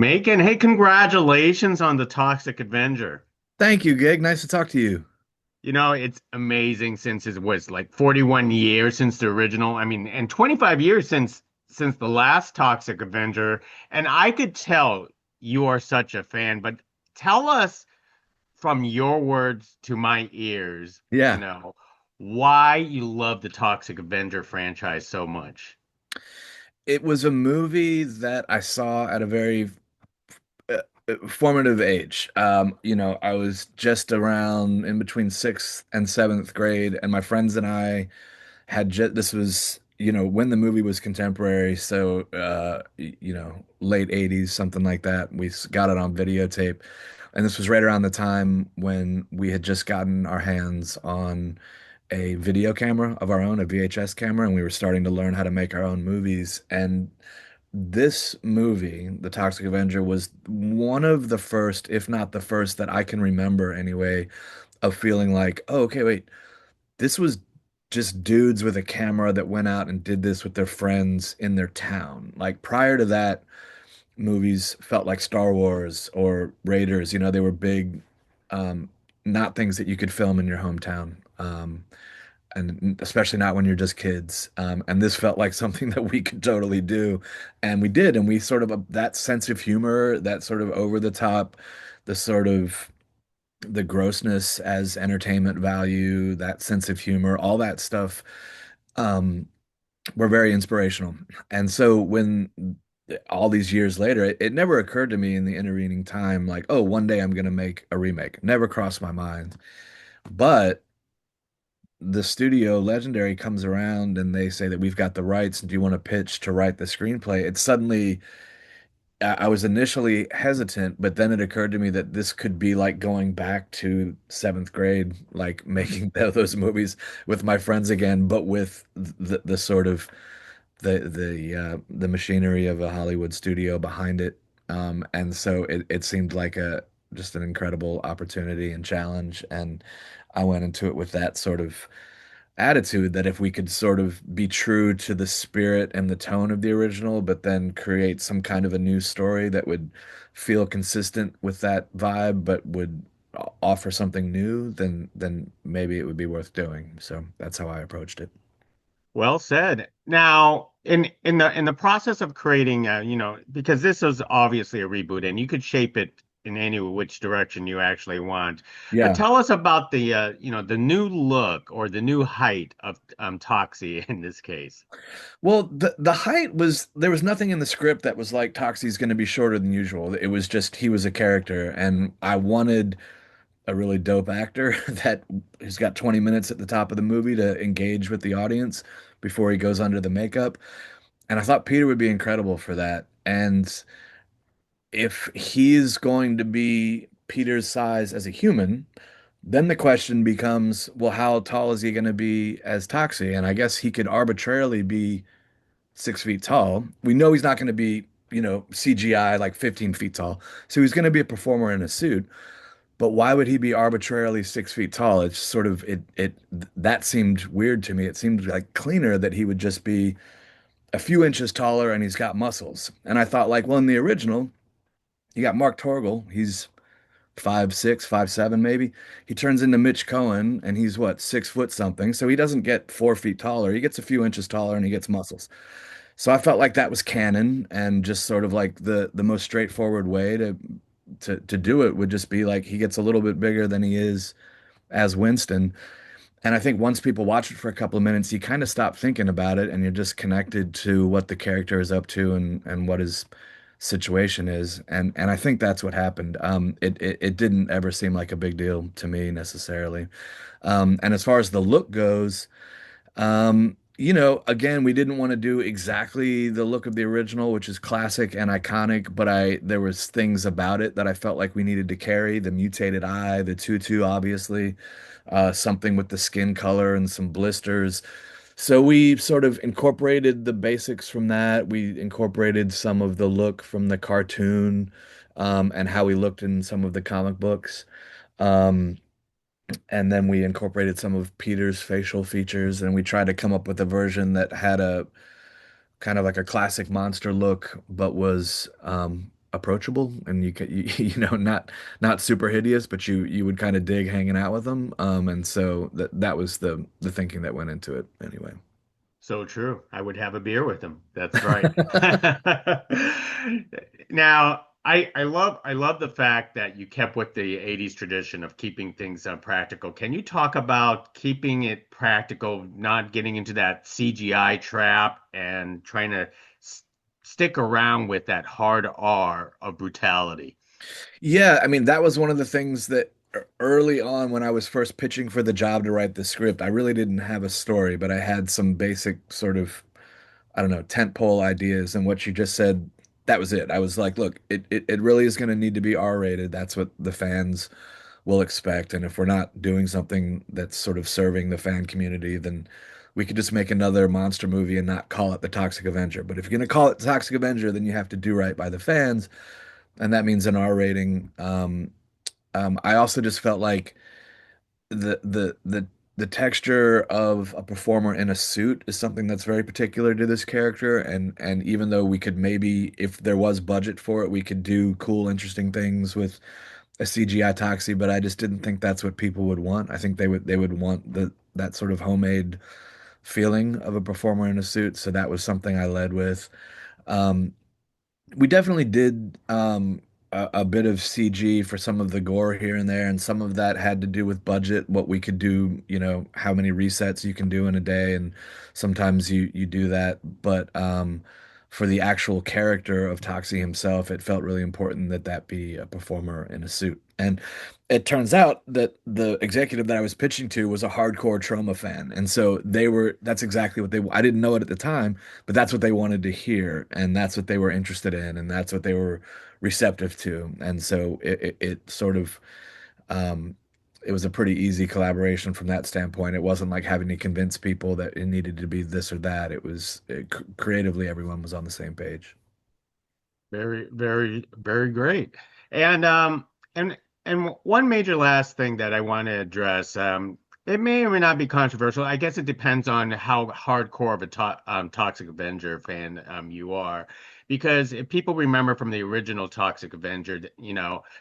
Macon, hey, congratulations on the Toxic Avenger. Thank you, Gig. Nice to talk to you. It's amazing since it was like 41 years since the original. I mean, and 25 years since the last Toxic Avenger. And I could tell you are such a fan, but tell us from your words to my ears, Yeah, why you love the Toxic Avenger franchise so much. it was a movie that I saw at a very uh, formative age. I was just around in between sixth and seventh grade, and my friends and I had just this was when the movie was contemporary, so late 80s, something like that. Got it on videotape, and this was right around the time when we had just gotten our hands on a video camera of our own, a VHS camera, and we were starting to learn how to make our own movies. And this movie, The Toxic Avenger, was one of the first, if not the first, that I can remember anyway, of feeling like, oh, okay, wait, this was just dudes with a camera that went out and did this with their friends in their town. Like prior to that, movies felt like Star Wars or Raiders. They were big, um, not things that you could film in your hometown. And especially not when you're just kids. And this felt like something that we could totally do, and we did. And we sort of that sense of humor, that sort of over the top, the sort of the grossness as entertainment value, that sense of humor, all that stuff, um, were very inspirational. And so when all these years later, it never occurred to me in the intervening time, like, oh, one day I'm going to make a remake. Never crossed my mind. But the studio Legendary comes around and they say that we've got the rights. Do you want to pitch to write the screenplay? It's suddenly, I was initially hesitant, but then it occurred to me that this could be like going back to seventh grade, like making those movies with my friends again, but with the sort of the machinery of a Hollywood studio behind it. And so it seemed like a just an incredible opportunity and challenge. And I went into it with that sort of attitude that if we could sort of be true to the spirit and the tone of the original, but then create some kind of a new story that would feel consistent with that vibe, but would offer something new, then maybe it would be worth doing. So that's how I approached it. Well said. Now, in the process of creating, because this is obviously a reboot, and you could shape it in any which direction you actually want. But Yeah. tell us about the new look or the new height of Toxie in this case. Well, the height was there was nothing in the script that was like Toxie's going to be shorter than usual. It was just he was a character, and I wanted a really dope actor that who's got 20 minutes at the top of the movie to engage with the audience before he goes under the makeup. And I thought Peter would be incredible for that. And if he's going to be Peter's size as a human, then the question becomes, well, how tall is he going to be as Toxie? And I guess he could arbitrarily be 6 feet tall. We know he's not going to be, CGI like 15 feet tall. So he's going to be a performer in a suit. But why would he be arbitrarily 6 feet tall? It's sort of that seemed weird to me. It seemed like cleaner that he would just be a few inches taller and he's got muscles. And I thought like, well, in the original, you got Mark Torgl. He's 5'6", 5'7", maybe. He turns into Mitch Cohen and he's what, 6 foot something. So he doesn't get 4 feet taller. He gets a few inches taller and he gets muscles. So I felt like that was canon and just sort of like the most straightforward way to do it would just be like he gets a little bit bigger than he is as Winston. And I think once people watch it for a couple of minutes, you kind of stop thinking about it and you're just connected to what the character is up to and what his situation is. And I think that's what happened. It didn't ever seem like a big deal to me necessarily. And as far as the look goes, again, we didn't want to do exactly the look of the original, which is classic and iconic, but there was things about it that I felt like we needed to carry. The mutated eye, the tutu, obviously, something with the skin color and some blisters. So we sort of incorporated the basics from that. We incorporated some of the look from the cartoon, and how he looked in some of the comic books. Um, and then we incorporated some of Peter's facial features, and we tried to come up with a version that had a kind of like a classic monster look, but was approachable, and you know, not super hideous, but you would kind of dig hanging out with them. And so that was the thinking that went into it anyway. So true. I would have a beer with him. That's right. Now, I love the fact that you kept with the 80s tradition of keeping things practical. Can you talk about keeping it practical, not getting into that CGI trap and trying to s stick around with that hard R of brutality? Yeah, I mean, that was one of the things that early on when I was first pitching for the job to write the script, I really didn't have a story, but I had some basic sort of, I don't know, tentpole ideas. And what you just said, that was it. I was like, look, it really is going to need to be R-rated. That's what the fans will expect. And if we're not doing something that's sort of serving the fan community, then we could just make another monster movie and not call it the Toxic Avenger. But if you're going to call it the Toxic Avenger, then you have to do right by the fans, and that means an R rating. I also just felt like the the the the texture of a performer in a suit is something that's very particular to this character, and even though we could maybe, if there was budget for it, we could do cool, interesting things with a CGI Toxie, but I just didn't think that's what people would want. I think they would want that sort of homemade feeling of a performer in a suit, so that was something I led with. Um, we definitely did a bit of CG for some of the gore here and there, and some of that had to do with budget, what we could do, you know, how many resets you can do in a day, and sometimes you do that. But for the actual character of Toxie himself, it felt really important that that be a performer in a suit. And it turns out that the executive that I was pitching to was a hardcore trauma fan. And so that's exactly what I didn't know it at the time, but that's what they wanted to hear, and that's what they were interested in, and that's what they were receptive to. And so it sort of, um, it was a pretty easy collaboration from that standpoint. It wasn't like having to convince people that it needed to be this or that. Creatively, everyone was on the same page. Very, very, very great. And and one major last thing that I want to address, it may or may not be controversial. I guess it depends on how hardcore of a Toxic Avenger fan you are. Because if people remember from the original Toxic Avenger,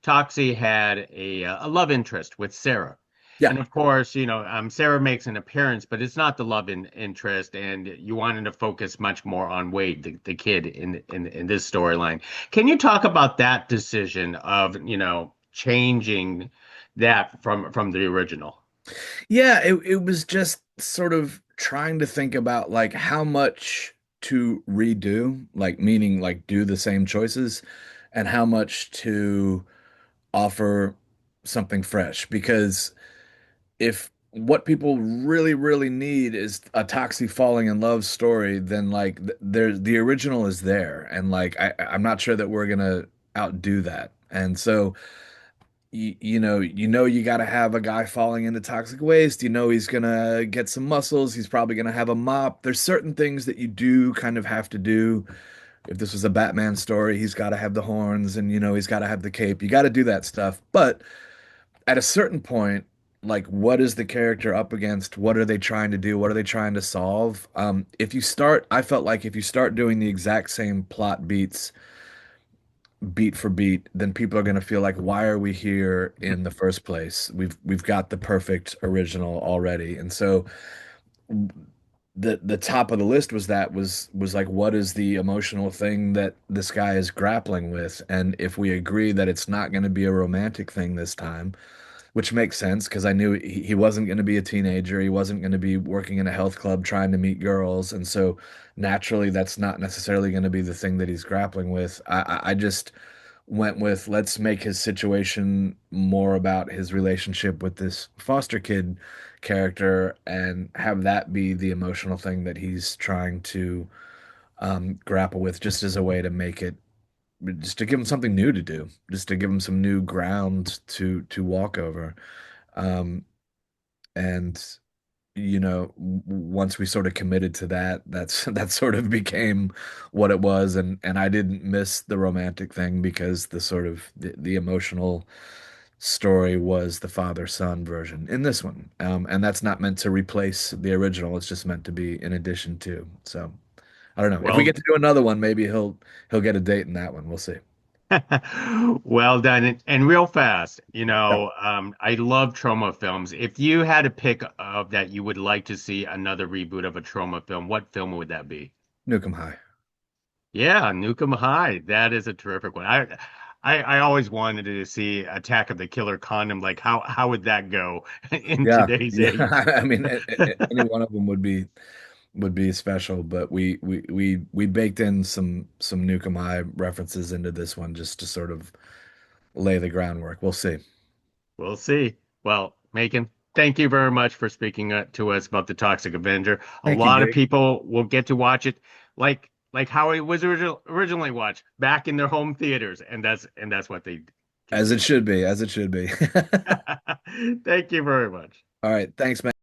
Toxie had a love interest with Sarah. Yeah. And of course, Sarah makes an appearance, but it's not the love interest, and you wanted to focus much more on Wade, the kid in this storyline. Can you talk about that decision of, changing that from the original? Yeah, it was just sort of trying to think about like how much to redo, like meaning like do the same choices, and how much to offer something fresh. Because if what people really, really need is a Toxie falling in love story, then like the original is there, and like I'm not sure that we're gonna outdo that. And so you know you got to have a guy falling into toxic waste. You know he's gonna get some muscles. He's probably gonna have a mop. There's certain things that you do kind of have to do. If this was a Batman story, he's got to have the horns, and you know he's got to have the cape. You got to do that stuff. But at a certain point, like what is the character up against? What are they trying to do? What are they trying to solve? If you start, I felt like if you start doing the exact same plot beats beat for beat, then people are going to feel like, why are we here in the first place? We've got the perfect original already. And so the top of the list was like, what is the emotional thing that this guy is grappling with? And if we agree that it's not going to be a romantic thing this time, which makes sense because I knew he wasn't going to be a teenager. He wasn't going to be working in a health club trying to meet girls. And so naturally, that's not necessarily going to be the thing that he's grappling with. I just went with let's make his situation more about his relationship with this foster kid character and have that be the emotional thing that he's trying to grapple with, just as a way to make it, just to give him something new to do, just to give him some new ground to walk over. Um, and once we sort of committed to that, that sort of became what it was, and I didn't miss the romantic thing because the emotional story was the father-son version in this one. And that's not meant to replace the original, it's just meant to be in addition to. So I don't know. If we Well, get to do another one, maybe he'll get a date in that one. We'll see. Well done. And real fast, Yeah. I love trauma films. If you had a pick of that you would like to see another reboot of a trauma film, what film would that be? Nukem High. Yeah, Nukem High. That is a terrific one. I always wanted to see Attack of the Killer Condom. Like how would that go in Yeah, today's yeah. age? I mean, any one of them would be special, but we baked in some Nukem High references into this one just to sort of lay the groundwork. We'll see. We'll see. Well, Macon, thank you very much for speaking to us about the Toxic Avenger. A Thank you, lot of Jake. people will get to watch it like how it was originally watched back in their home theaters, and that's what they can As it do. should be, as it should be. Thank you very much. All right, thanks, man.